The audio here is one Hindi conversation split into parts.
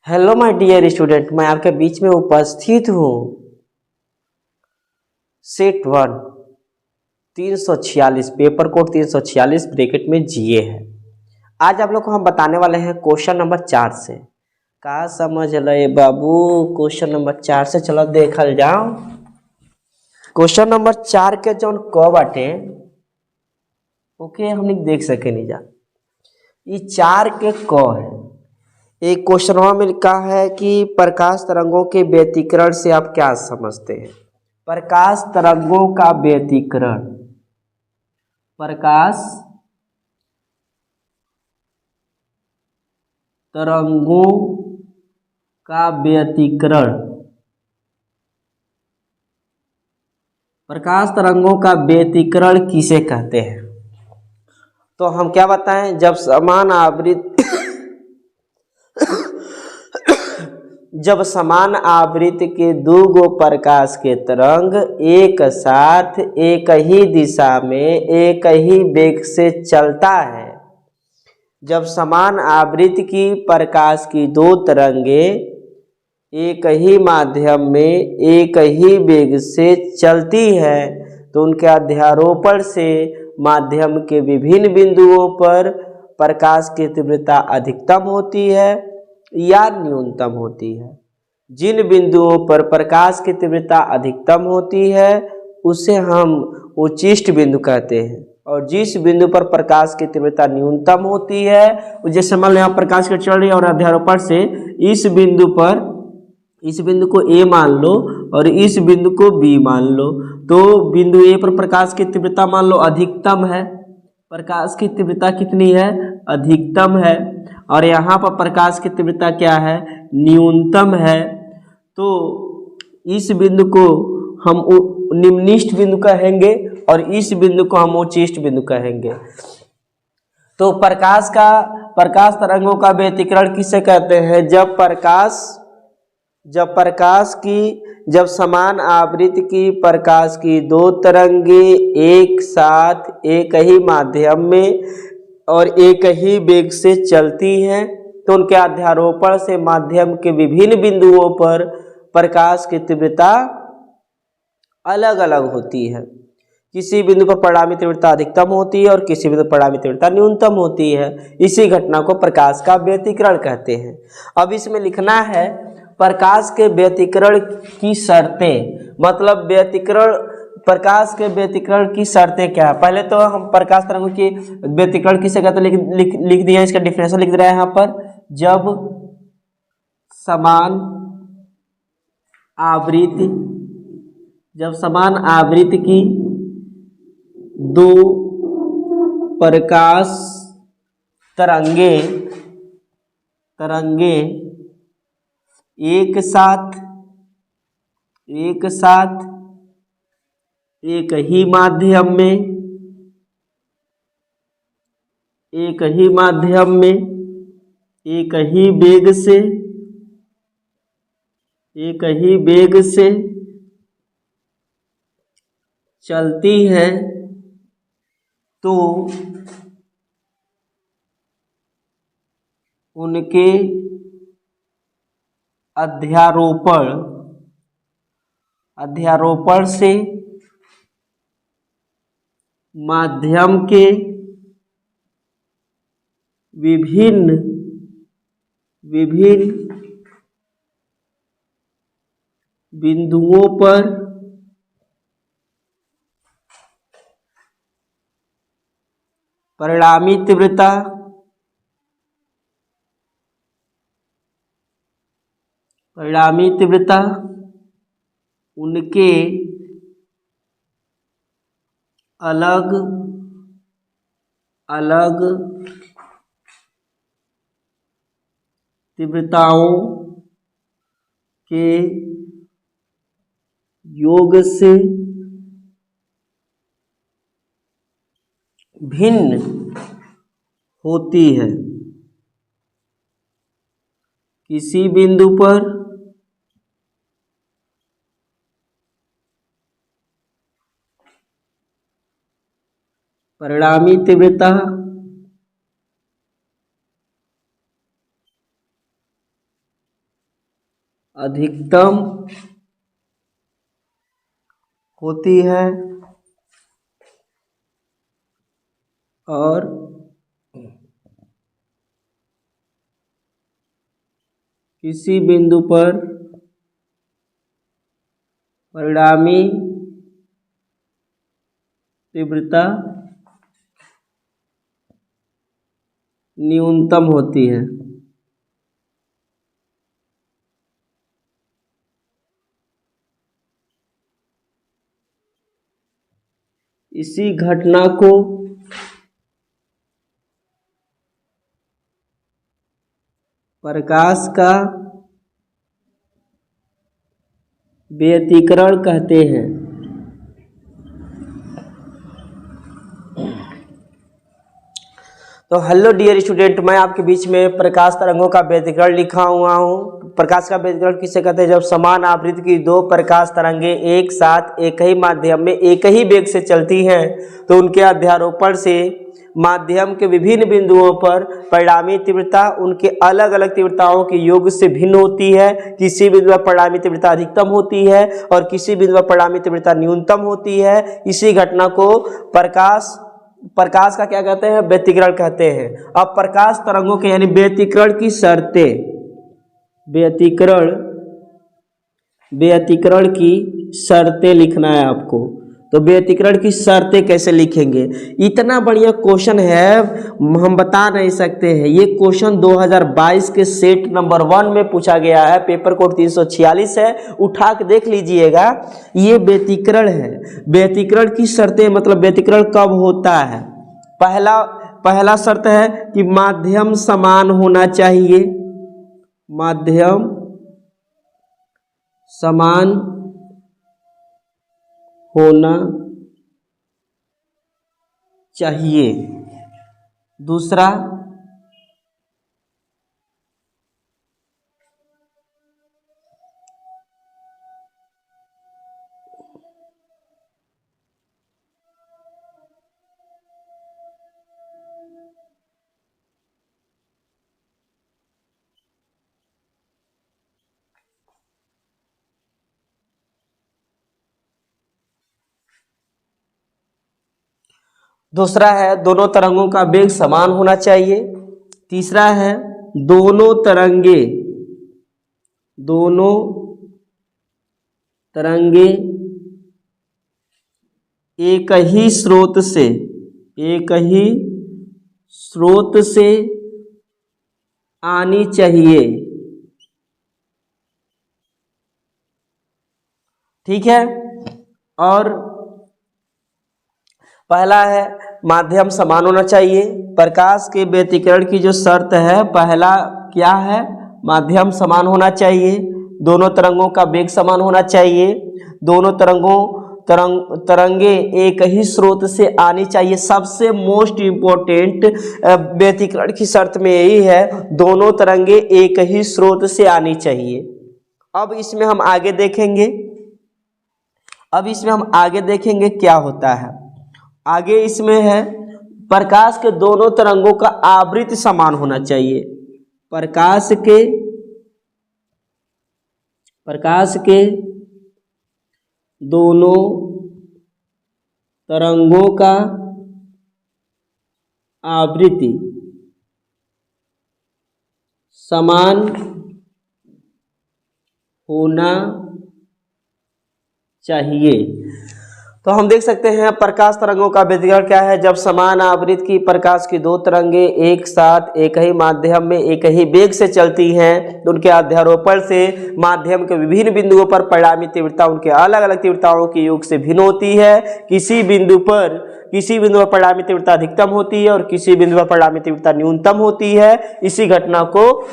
हेलो माय डियर स्टूडेंट, मैं आपके बीच में उपस्थित हूँ। सेट 1 346 पेपर कोड 346 ब्रैकेट में जीए है। आज आप लोग को हम बताने वाले हैं क्वेश्चन नंबर 4 से। का समझ ले बाबू, क्वेश्चन नंबर 4 से चलो देखल जाओ। क्वेश्चन नंबर 4 के जौन क बाटे ओके हमने देख सके नहीं जा। ये 4 के क है। एक क्वेश्चन में लिखा है कि प्रकाश तरंगों के व्यतिकरण से आप क्या समझते हैं। प्रकाश तरंगों का व्यतिकरण, प्रकाश तरंगों का व्यतिकरण, प्रकाश तरंगों का व्यतिकरण किसे कहते हैं। तो हम क्या बताएं, जब समान आवृत्ति जब समान आवृत्ति के दो गो प्रकाश के तरंग एक साथ एक ही दिशा में एक ही वेग से चलता है, जब समान आवृत्ति की प्रकाश की दो तरंगे एक ही माध्यम में एक ही वेग से चलती है तो उनके अध्यारोपण से माध्यम के विभिन्न बिंदुओं पर प्रकाश की तीव्रता अधिकतम होती है या न्यूनतम होती है। जिन बिंदुओं पर प्रकाश की तीव्रता अधिकतम होती है उसे हम उच्चिष्ट बिंदु कहते हैं, और जिस बिंदु पर प्रकाश की तीव्रता न्यूनतम होती है, जैसे मान लो यहाँ प्रकाश की चल रही है और अध्यारोपण से इस बिंदु को ए मान लो और इस बिंदु को बी मान लो, तो बिंदु ए पर प्रकाश की तीव्रता मान लो अधिकतम है, प्रकाश की तीव्रता कितनी है, अधिकतम है, और यहाँ पर प्रकाश की तीव्रता क्या है, न्यूनतम है। तो इस बिंदु को हम निम्निष्ट बिंदु कहेंगे और इस बिंदु को हम उच्चिष्ट बिंदु कहेंगे। तो प्रकाश तरंगों का व्यतिकरण किसे कहते हैं, जब समान आवृत्ति की प्रकाश की दो तरंगे एक साथ एक ही माध्यम में और एक ही वेग से चलती हैं तो उनके अध्यारोपण से माध्यम के विभिन्न बिंदुओं पर प्रकाश की तीव्रता अलग अलग होती है। किसी बिंदु पर परिणामी तीव्रता अधिकतम होती है और किसी बिंदु पर परिणामी तीव्रता न्यूनतम होती है। इसी घटना को प्रकाश का व्यतिकरण कहते हैं। अब इसमें लिखना है प्रकाश के व्यतिकरण की शर्तें, मतलब प्रकाश के व्यतिकरण की शर्तें क्या है। पहले तो हम प्रकाश तरंगों की व्यतिकरण किसे कहते हैं लिख दिया, इसका डिफिनेशन लिख दे रहा है यहाँ पर। जब समान आवृत्ति की दो प्रकाश तरंगे एक साथ एक ही माध्यम में एक ही वेग से चलती है तो उनके अध्यारोपण से माध्यम के विभिन्न बिंदुओं पर परिणामी तीव्रता उनके अलग अलग तीव्रताओं के योग से भिन्न होती है। किसी बिंदु पर परिणामी तीव्रता अधिकतम होती है और किसी बिंदु पर परिणामी तीव्रता न्यूनतम होती है। इसी घटना को प्रकाश का व्यतिकरण कहते हैं। तो हेलो डियर स्टूडेंट, मैं आपके बीच में प्रकाश तरंगों का व्यतिकरण लिखा हुआ हूँ। प्रकाश का व्यतिकरण किसे कहते हैं? जब समान आवृत्ति की दो प्रकाश तरंगे एक साथ एक ही माध्यम में एक ही वेग से चलती हैं तो उनके अध्यारोपण से माध्यम के विभिन्न बिंदुओं पर परिणामी तीव्रता उनके अलग अलग तीव्रताओं के योग से भिन्न होती है। किसी बिंदु पर परिणामी तीव्रता अधिकतम होती है और किसी बिंदु पर परिणामी तीव्रता न्यूनतम होती है। इसी घटना को प्रकाश का क्या कहते हैं? व्यतिकरण कहते हैं। अब प्रकाश तरंगों के यानी व्यतिकरण की शर्तें, व्यतिकरण की शर्तें लिखना है आपको। तो व्यतिकरण की शर्तें कैसे लिखेंगे? इतना बढ़िया क्वेश्चन है, हम बता नहीं सकते हैं। ये क्वेश्चन 2022 के सेट नंबर 1 में पूछा गया है। पेपर कोड 346 है, उठा के देख लीजिएगा। ये व्यतिकरण है। व्यतिकरण की शर्तें मतलब व्यतिकरण कब होता है? पहला शर्त है कि माध्यम समान होना चाहिए। माध्यम समान होना चाहिए। दूसरा, है दोनों तरंगों का वेग समान होना चाहिए। तीसरा है दोनों तरंगे एक ही स्रोत से आनी चाहिए। ठीक है। और पहला है माध्यम समान होना चाहिए। प्रकाश के व्यतिकरण की जो शर्त है, पहला क्या है? माध्यम समान होना चाहिए। दोनों तरंगों का वेग समान होना चाहिए। दोनों तरंगे एक ही स्रोत से आनी चाहिए। सबसे मोस्ट इम्पोर्टेंट व्यतिकरण की शर्त में यही है, दोनों तरंगे एक ही स्रोत से आनी चाहिए। अब इसमें हम आगे देखेंगे क्या होता है। आगे इसमें है प्रकाश के दोनों तरंगों का आवृत्ति समान होना चाहिए। प्रकाश के दोनों तरंगों का आवृत्ति समान होना चाहिए। तो हम देख सकते हैं प्रकाश तरंगों का व्यतिकरण क्या है। जब समान आवृत्ति की प्रकाश की दो तरंगे एक साथ एक ही माध्यम में एक ही वेग से चलती हैं तो उनके अध्यारोपण से माध्यम के विभिन्न बिंदुओं पर परिणामी तीव्रता उनके अलग अलग तीव्रताओं के योग से भिन्न होती है। किसी बिंदु पर परिणामी तीव्रता अधिकतम होती है और किसी बिंदु पर परिणामी तीव्रता न्यूनतम होती है। इसी घटना को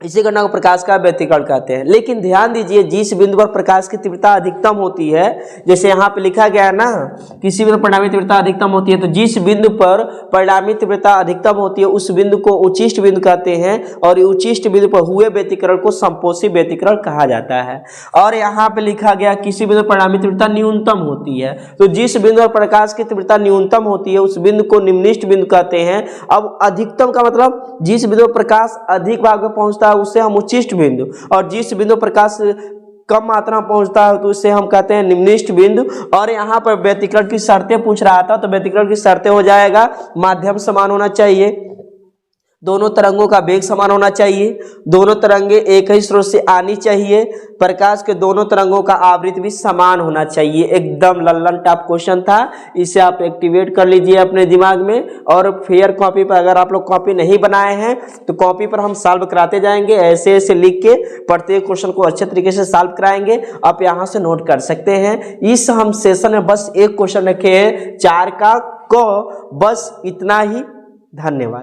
प्रकाश का व्यतिकरण कहते हैं। लेकिन ध्यान दीजिए, जिस बिंदु पर प्रकाश की तीव्रता अधिकतम होती है, जैसे यहाँ पे लिखा गया है ना, किसी बिंदु पर परिणामी तीव्रता अधिकतम होती है, तो जिस बिंदु पर परिणामी तीव्रता अधिकतम होती है उस बिंदु को उच्चिष्ट बिंदु कहते हैं और उच्चिष्ट बिंदु पर हुए व्यतिकरण को संपोषी व्यतिकरण कहा जाता है। और यहाँ पे लिखा गया किसी बिंदु पर परिणामी तीव्रता न्यूनतम होती है, तो जिस बिंदु पर प्रकाश की तीव्रता न्यूनतम होती है उस बिंदु को निम्निष्ट बिंदु कहते हैं। अब अधिकतम का मतलब जिस बिंदु पर प्रकाश अधिक भाग में पहुंचता है उसे हम उच्चिष्ट बिंदु, और जिस बिंदु प्रकाश कम मात्रा में पहुंचता है तो उसे हम कहते हैं निम्निष्ठ बिंदु। और यहाँ पर व्यतिकरण की शर्तें पूछ रहा था, तो व्यतिकरण की शर्तें हो जाएगा माध्यम समान होना चाहिए, दोनों तरंगों का वेग समान होना चाहिए, दोनों तरंगे एक ही स्रोत से आनी चाहिए, प्रकाश के दोनों तरंगों का आवृत्ति भी समान होना चाहिए। एकदम लल्लन टॉप क्वेश्चन था, इसे आप एक्टिवेट कर लीजिए अपने दिमाग में। और फेयर कॉपी पर अगर आप लोग कॉपी नहीं बनाए हैं तो कॉपी पर हम सॉल्व कराते जाएंगे, ऐसे ऐसे लिख के प्रत्येक क्वेश्चन को अच्छे तरीके से सॉल्व कराएंगे, आप यहाँ से नोट कर सकते हैं। इस हम सेशन में बस एक क्वेश्चन रखे हैं 4 का, बस इतना ही। धन्यवाद।